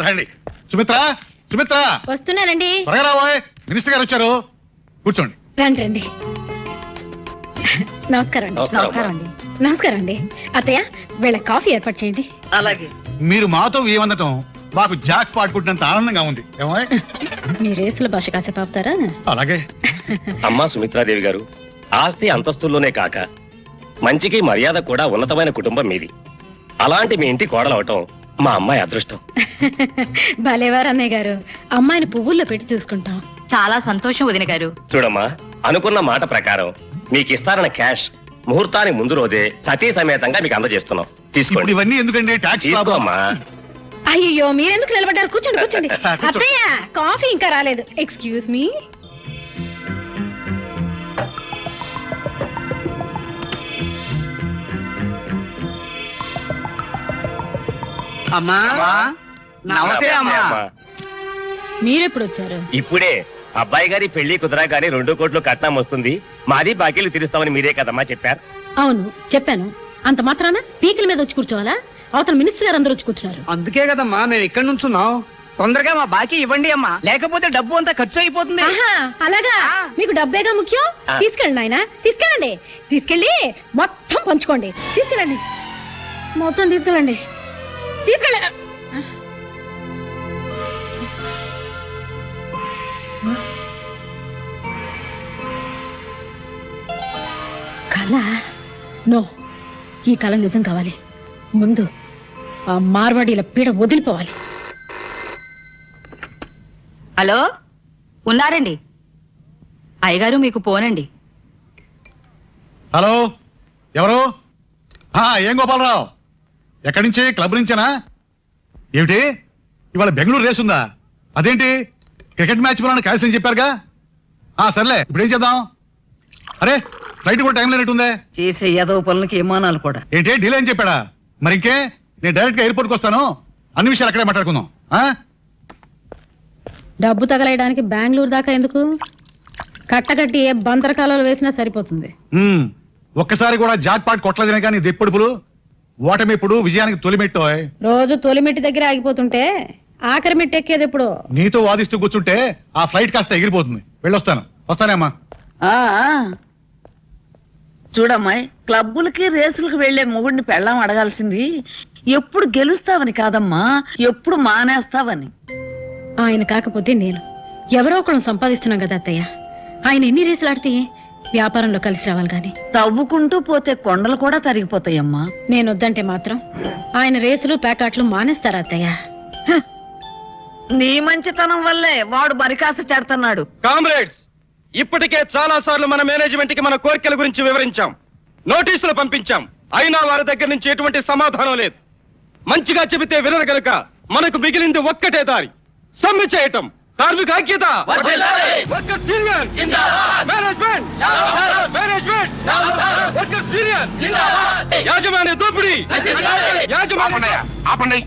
రండి. సుమిత్ర, సుమిత్ర వస్తున్నానండి. త్వరగా రాబోయ్, మినిస్టర్ గారు వచ్చారు. కూర్చోండి. రండి రండి. నమస్కారం అండి. నమస్కారం అండి. నమస్కారం అండి. అత్తయ్య వీళ్ళ కాఫీ ఏర్పాటు చేయండి. అలాగే. మీరు మాతో ఏమనటం మాకు జాక్ పాటుకుంటున్నంత ఆనందంగా ఉంది. ఏమో మీ రేసుల భాష కాసేపు ఆపుతారా? అలాగే. అమ్మా సుమిత్రాదేవి గారు, ఆస్తి అంతస్తుల్లోనే కాక మంచికి మర్యాద కూడా ఉన్నతమైన కుటుంబం మీది. అలాంటి మీ ఇంటి కోడలవటం మా అమ్మాయి అదృష్టం. భలేవారు అన్నయ్య గారు. అమ్మాయిని పువ్వుల్లో పెట్టి చూసుకుంటాం. చాలా సంతోషం వదిన గారు. చూడమ్మా, అనుకున్న మాట ప్రకారం మీకు ఇస్తారన్న క్యాష్ ముహూర్తానికి ముందు రోజే సతీ సమేతంగా మీకు అందజేస్తున్నాం. ఇప్పుడు తీసుకోండి. ఇవన్నీ ఎందుకండి? ట్యాక్స్ తీసుకో అమ్మా. అయ్యో మీరెందుకు నిలబడ్డారు? కూర్చోండి కూర్చోండి. అత్తయ్య కాఫీ ఇంకా రాలేదు. Excuse me. అమ్మా నమస్తే అమ్మా. అమ్మా, మీరెప్పుడు వచ్చారు? ఇప్పుడే అబ్బాయి గారి పెళ్లి కుదరగానే 2 కోట్లు కట్నం వస్తుంది, మాది బాకీలు తీరుస్తామని మీరే కదమ్మా చెప్పారు. అవును చెప్పాను. అంత మాత్రాన పీకల మీద వచ్చి కూర్చోవాలా? అవతల మినిస్టర్ గారు అందరూ వచ్చి కూర్చున్నారు. అందుకే కదమ్మా మేము ఇక్కడ నుంచున్నాం. తొందరగా మా బాకీ ఇవ్వండి అమ్మా, లేకపోతే డబ్బు అంతా ఖర్చు అయిపోతుంది. ఆహా, అలాగా? మీకు డబ్బేగా ముఖ్యం. ఆ. తీసుకెళ్ళండి నాయన, తీసుకెళ్ళండి. తీసుకెళ్ళి మొత్తం పంచుకోండి. తీసుకెళ్ళండి, మొత్తం తీసుకెళ్ళండి. తీసుకెళ్ళ కళ? నో, ఈ కళ నిజం కావాలి. ముందు ఆ మార్వాడీల పీడ వదిలిపోవాలి. హలో, ఉన్నారండి అయ్యగారు, మీకు పోనండి. హలో, ఎవరు? ఏం గోపాలరావు, ఎక్కడి నుంచి? క్లబ్ నుంచేనా? ఏమిటి ఇవాళ బెంగళూరు రేస్ ఉందా? అదేంటి క్రికెట్ మ్యాచ్ పోలని క్యాన్సిల్ చెప్పారుగా. సర్లే, ఇప్పుడు ఏం చేద్దాం? అరే ఫ్లైట్ కూడా టైం లేనట్టుందే. చేసే ఏదో పనులకి విమానాలు కూడా. ఏంటి డీల్ ఏం చెప్పాడా? మరి ఇంకే, నేను డైరెక్ట్ గా ఎయిర్పోర్ట్కి వస్తాను. అన్ని విషయాలు అక్కడే మాట్లాడుకుందాం. డబ్బు తగలేయడానికి బెంగళూరు దాకా ఎందుకు? కట్టకట్టి ఏ బంతరకాలలో వేసినా సరిపోతుంది. ఒక్కసారి కూడా జాక్ పాట్ కొట్టలేదనే కానీ ఇది ఎప్పుడుపులు ఓటమి ఇప్పుడు విజయానికి తొలిమెట్టో. రోజు తొలిమెట్టి దగ్గర ఆగిపోతుంటే ఆఖరి మెట్టి ఎక్కేది ఎప్పుడు? నీతో వాదిస్తూ కూర్చుంటే ఆ ఫ్లైట్ కాస్త ఎగిరిపోతుంది. వెళ్ళొస్తాను. వస్తానేమ్మా. చూడమ్మాయి, క్లబ్బులకి రేసులకు వెళ్లే మొగుడిని పెళ్ళాం అడగాల్సింది ఎప్పుడు గెలుస్తావని కాదమ్మా, ఎప్పుడు మానేస్తావని. ఆయన కాకపోతే నేను ఎవరో ఒకళ్ళని సంపాదిస్తున్నాం కదా అత్తయ్య. ఆయన ఎన్ని రేసులు ఆడితే వ్యాపారంలో కలిసి రావాలి గాని. తవ్వుకుంటూ పోతే కొండలు కూడా తరిగిపోతాయమ్మా. నేను వద్దంటే మాత్రం ఆయన రేసులు ప్యాకాట్లు మానేస్తారా అత్తయ్య? నీ మంచితనం వల్లే వాడు బరికాస చెడుతున్నాడు. కామ్రేడ్స్, ఇప్పటికే చాలా సార్లు మన మేనేజ్మెంట్ కి మన కోరికల గురించి వివరించాం, నోటీసులు పంపించాం. అయినా వారి దగ్గర నుంచి ఎటువంటి సమాధానం లేదు. మంచిగా చెబితే వినరు గనుక మనకు మిగిలింది ఒక్కటే దారి, సమ్మె చేయటం. కార్మిక ఐక్యత, workers union, management, workers union, యాజమాన్య దోపిడీ, యాజమాన్య. ఆపండి.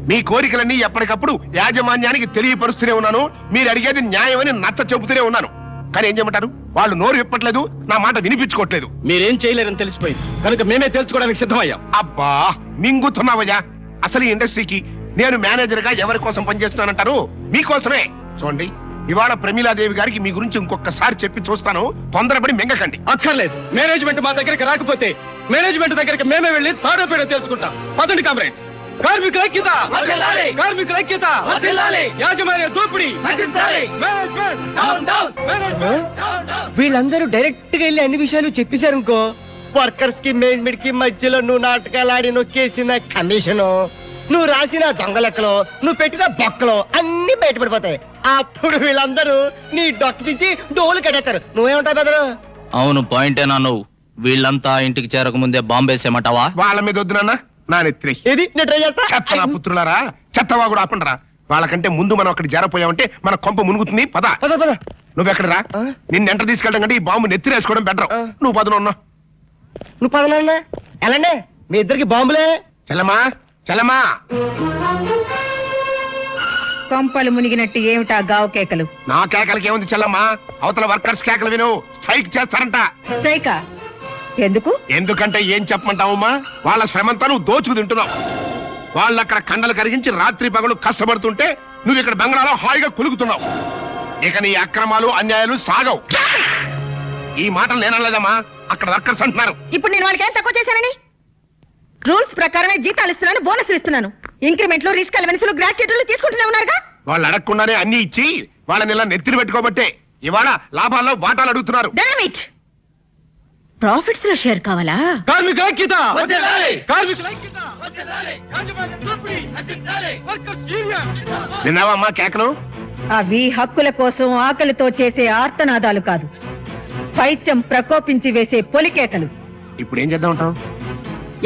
మీ కోరికలన్నీ ఎప్పటికప్పుడు యాజమాన్యానికి తెలియపరుస్తూనే ఉన్నాను. మీరు అడిగేది న్యాయమని నచ్చ చెబుతూనే ఉన్నాను. కానీ ఏం చేయమంటారు? వాళ్ళు నోరు విప్పట్లేదు, నా మాట వినిపించుకోవట్లేదు. మీరేం చేయలేరని తెలిసిపోయింది కనుక మేమే తెలుసుకోవడానికి సిద్ధమయ్యాం. అబ్బా, మింగుతున్నావయ్యా. అసలు ఈ ఇండస్ట్రీకి నేను మేనేజర్ గా ఎవరి కోసం పనిచేస్తున్నానంటారు? మీకోసమే. చూడండి, ఇవాళ ప్రమీలాదేవి గారికి మీ గురించి ఇంకొకసారి చెప్పి చూస్తాను. తొందరపడి మింగకండి. అక్కర్లేదు. మేనేజ్మెంట్ మా దగ్గరికి రాకపోతే మేనేజ్మెంట్ దగ్గరికి మేమే వెళ్ళి తాడో పేడో తెలుసుకుంటాం. పదండి కామ్రేడ్స్. కార్మికుల ఐక్యత, కార్మికుల ఐక్యత, యాజమాన్య దోపిడీ, వీళ్ళందరూ డైరెక్ట్ గా వెళ్ళి అన్ని విషయాలు చెప్పేశారు అనుకో, వర్కర్స్ కి మేనేజ్మెంట్ కి మధ్యలో నువ్వు నాటకాలు ఆడి నొక్కేసిన కమిషను, నువ్వు రాసిన దొంగ లెక్కలు, నువ్వు పెట్టిన బొక్కలు అన్ని బయటపడిపోతాయి. అప్పుడు వీళ్ళందరూ నీ డొక్కించి డోలు కట్టేస్తారు. నువ్వేమంటావు బెదరు? అవును, పాయింటేనా నువ్వు? వీళ్ళంతా ఇంటికి చేరక ముందే బాంబేసేమంటావా? వాళ్ళ మీద వద్దు నాన్న, నా నెత్తి. ఏది నేను ట్రై చేస్తా. చెత్తనా పుత్రులారా, చెత్తవా కూడా ఆపండిరా. వాళ్ళకంటే ముందు మనం అక్కడ చేరపోయామంటే మన కొంప మునుగుతుంది. పద పద పద. నువ్వెక్కడ రా? నిన్ను ఎంటర్ తీసుకెళ్ళడం కంటే ఈ బాంబు నెత్తిరేసుకోవడం బెటర్. నువ్వు పదను ఉన్నావు. నువ్వు పదనా? ఎలాండి మీ ఇద్దరికి బాంబులే? చల్లమా చల్లమా. కొంపలు మునిగినట్టు ఏమిటా గావు కేకలు? నా కేకలకి ఏముంది చెల్లమ్మా? అవతల వర్కర్స్ కేకలు విను. స్ట్రైక్ చేస్తారంట. స్ట్రైకా? ఎందుకు? ఎందుకంటే ఏం చెప్పమంటావమ్మా? వాళ్ళ శ్రమంతా నువ్వు దోచుకు తింటున్నావు. వాళ్ళు అక్కడ కండలు కరిగించి రాత్రి పగలు కష్టపడుతుంటే నువ్వు ఇక్కడ బంగ్లాలో హాయిగా కులుకుతున్నావు. ఇక నీ అక్రమాలు అన్యాయాలు సాగవు. ఈ మాటలు నేనలేదమ్మా, అక్కడ వర్కర్స్ అంటున్నారు. ఇప్పుడు నేను వాళ్ళకి ఏం తక్కువ చేశానని? రూల్స్ ప్రకారమే జీతాలు ఇస్తున్నాను, బోనస్ ఇస్తున్నాను. ఇంక్రిమెంట్లు, రిస్క్ అలవెన్స్లు, గ్రాట్యుటీలు తీసుకుంటూనే ఉన్నారుగా. వాళ్ళు అడగకుండానే అన్ని ఇచ్చి వాళ్ళని ఇలా నెత్తిని పెట్టుకోబట్టే ఇవాళ లాభాల్లో వాటాలు అడుగుతున్నారు. Damn it! ప్రాఫిట్స్ లో షేర్ కావాలా? కార్మిక ఐక్యత! కార్మికుల ఐక్యత! విన్నావమ్మా కేకలు? అవి హక్కుల కోసం ఆకలితో చేసే ఆర్తనాదాలు కాదు, పైత్యం ప్రకోపించి వేసే పొలికేకలు. ఇప్పుడు ఏం చేద్దాం అంటావు?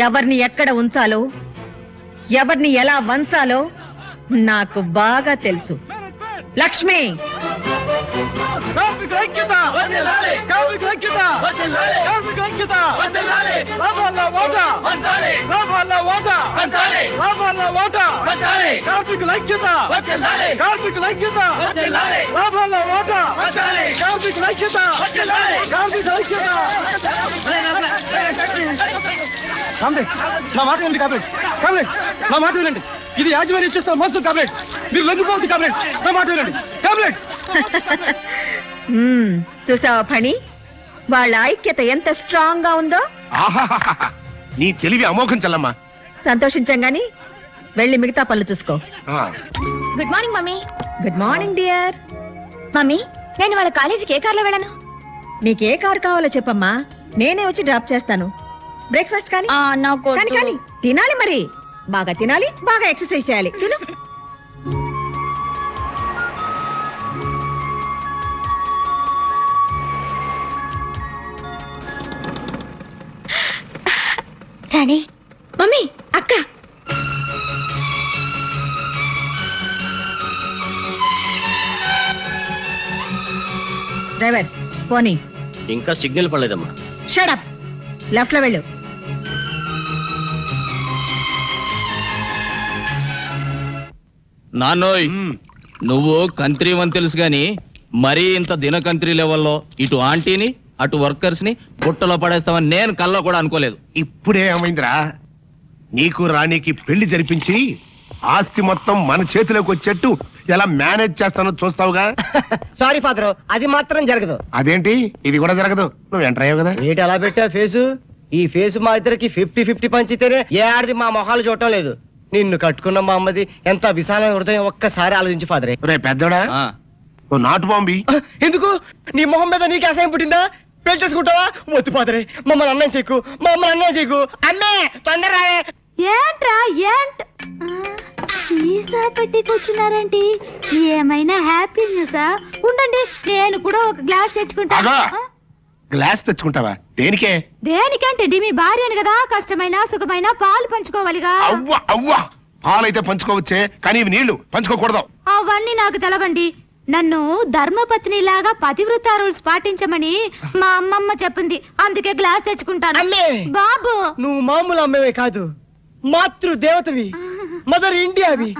ఎవరిని ఎక్కడ ఉంచాలో, ఎవరిని ఎలా వంచాలో నాకు బాగా తెలుసు. లక్ష్మి, కార్మికుల ఐక్యత! కార్మికుల ఐక్యత! కార్మికుల ఐక్యత! లాభాల వాటా! లాభాల వాటా! లాభాల వాటా! కార్మికుల ఐక్యత! కార్మికుల ఐక్యత! లాభాల వాటా! కార్మికుల ఐక్యత! కార్మికుల ఐక్యత! నా మాట వినండి కాబ్రెట్, కాబ్రెట్ నా మాట వినండి. ఇది యాజమాన్యం చేస్తున్న మోసం కాబ్రెట్, మీరు లొంగిపోవద్దు కాబ్రెట్, నా మాట వినండి కాబ్రెట్. చూసావా ఫణి, వాళ్ళ ఐక్యత ఎంత స్ట్రాంగ్ గా ఉందో. ఆహాహాహా. నీ తెలివి అమోఘం చల్లమ్మా. సంతోషించాం గాని వెళ్ళి మిగతా పనులు చూసుకో. Good morning mummy. Good morning dear. Mummy, నేను వాళ్ళ కాలేజీకి ఏ కార్లో వెళ్ళను? నీకే కారు కావాలో చెప్పమ్మా, నేనే వచ్చి డ్రాప్ చేస్తాను. బ్రేక్ఫాస్ట్ కానీ నాకు కానీ కానీ తినాలి, మరి బాగా తినాలి, బాగా ఎక్సర్సైజ్ చేయాలి. తిను. రాణి, మమ్మీ, అక్క. డ్రైవర్ పోనీ. ఇంకా సిగ్నల్ పడలేదమ్మా. షడప్, లెఫ్ట్ లో వెళ్ళు. నాన్నోయ్, నువ్వు కంత్రి అని తెలుసు గాని మరీ ఇంత దినకంత్రి లెవెల్లో ఇటు ఆంటీని అటు వర్కర్స్ ని బుట్టలో పడేస్తామని నేను కల్లో కూడా అనుకోలేదు. ఇప్పుడే ఏమైందిరా, నీకు రాణికి పెళ్లి జరిపించి ఆస్తి మొత్తం మన చేతిలోకి వచ్చేట్టు ఎలా మేనేజ్ చేస్తానో చూస్తావుగా. సారీ ఫాదర్, అది మాత్రం జరగదు. అదేంటి, ఇది కూడా జరగదు. నువ్వు ఎంటర్ అయ్యావు కదా. ఏంటి అలా పెట్టా ఫేసు? ఈ ఫేసు మా ఇద్దరికి 50-50 పంచితేనే ఏ ఆడిది మా మొహాలు చూడటం లేదు. నిన్ను కట్టుకున్న మా అమ్మది ఎంత విశాలమైన హృదయం, ఒక్కసారి ఆలోచించి ఫాదరే. రే పెద్దోడా, ఆ, ఓ నాటు బాంబి. ఎందుకు? నీ మొహం మీద నీకు అసహ్యం పుట్టిందా? పెళ్లి చేసుకుంటావా? వద్దు ఫాదరే, మమ్మల్ని అన్నం చేయకు, మమ్మల్ని అన్నం చేయకు. అమ్మే తొందర రావే. ఏంట్రా ఏంట్ సీసా పెట్టి కూర్చున్నారంటే ఏమైనా హ్యాపీ న్యూసా? ఉండండి, నేను కూడా ఒక గ్లాస్ తెచ్చుకుంటా. ఆగా. గ్లాస్ తెచ్చుకుంటావా? దేనికే? దేనికంటే మీ భార్యను కదా, కష్టమైన సుఖమైన పాలు పంచుకోవాలిగా. అవ్వ అవ్వ, పాలైతే పంచుకోవచ్చే, కానీ ఇవి నీళ్లు పంచుకోకూడదు. అవన్నీ నాకు తెలవండి. నన్ను ధర్మపత్నిలాగా పతివ్రత రూల్స్ పాటించమని మా అమ్మమ్మ చెప్పింది, అందుకే గ్లాస్ తెచ్చుకుంటాను. అమ్మే, బాబు, నువ్వు మామూలు అమ్మవే కాదు, మాతృదేవతవి, మదర్ ఇండియావి,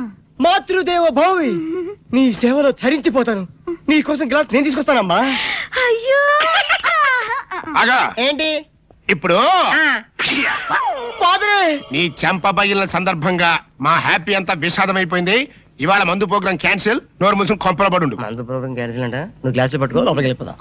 మాతృదేవ భౌవి. నీ సేవలో ధరించిపోతాను. నీ కోసం గ్లాస్ నేను తీసుకొస్తానమ్మా. అయ్యో. ఆగా. ఏంటి ఇప్పుడు ఫాదరే? నీ చెంప పగిలిన సందర్భంగా మా హ్యాపీ అంతా విషాదమైపోయింది. ఇవాళ మందు ప్రోగ్రాం క్యాన్సిల్. నోరు మూసుకుని కొంపల పడుండు. మందు ప్రోగ్రాం క్యాన్సిల్ అంట. నువ్వు గ్లాసులు పట్టుకో, లోపలికి వెళ్ళిపోదాం.